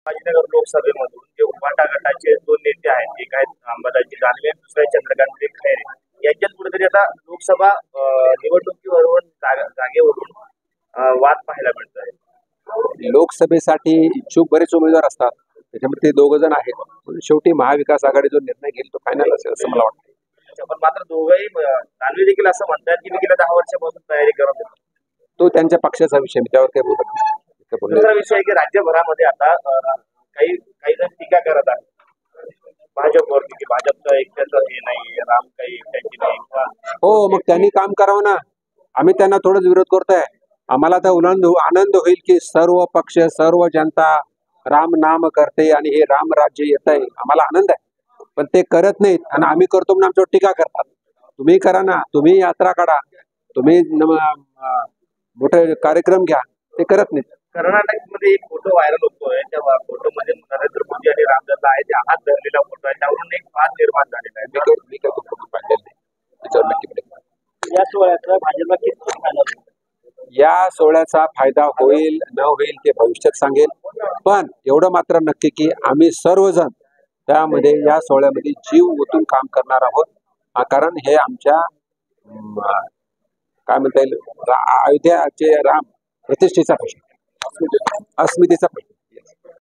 संभाजीनगर लोकसभेमधून जे उभाटा गटाचे दोन नेते आहेत, एक आहेत अंबादासजी दानवे, दुसरे आहेत चंद्रकांत खैरे, यांच्यात कुठेतरी आता लोकसभा निवडणुकीवरून जागेवरून वाद पाहायला मिळत आहे। लोकसभेसाठी इच्छुक बरेच उमेदवार असतात, त्याच्यामध्ये ते दोघ जण आहेत, पण शेवटी महाविकास आघाडी जो निर्णय घेईल तो फायनल असेल असं मला वाटतं। पण मात्र दोघंही दानवे देखील असं म्हणतात की मी गेल्या 10 वर्षापासून तयारी करत होतो। तो त्यांच्या पक्षाचा विषय, मी त्यावर काही बोलत नाही। दुसरा विषय आहे की राज्यभरामध्ये आता काही जण टीका करत आहेत भाजपवर की भाजपचं एकट्याचं हे नाही, राम काही एकट्याची नाही। हो, मग त्यांनी काम करावं ना, आम्ही त्यांना थोडंच विरोध करतोय। आम्हाला तर आनंद होईल की सर्व पक्ष सर्व जनता राम नाम करते आणि हे राम राज्य येत आहे, आम्हाला आनंद आहे। पण ते करत नाहीत आणि आम्ही करतो म्हणून आमच्यावर टीका करतात। तुम्ही करा ना, तुम्ही यात्रा काढा, तुम्ही मोठे कार्यक्रम घ्या, ते करत नाहीत। कर्नाटकमध्ये एक फोटो व्हायरल होतोय, त्या फोटोमध्ये नरेंद्र मोदी आणि रामदास आहे ते हात धरलेला फोटो आहे, त्यावरून एक वाद निर्माण झालेला आहे। मी काय तो फोटो पाहिलेला नाही, त्याच्यावर नक्की प्रेम। या सोहळ्याचा भाजपला किती फायदा होईल? या सोहळ्याचा फायदा होईल न होईल ते भविष्यात सांगेल, पण एवढं मात्र नक्की की आम्ही सर्वजण त्यामध्ये या सोहळ्यामध्ये जीव ओतून काम करणार आहोत। कारण हे आमच्या काय म्हणता येईल अयोध्याचे राम प्रतिष्ठेचा प्रश्न, अस्मितेचा प्रश्न।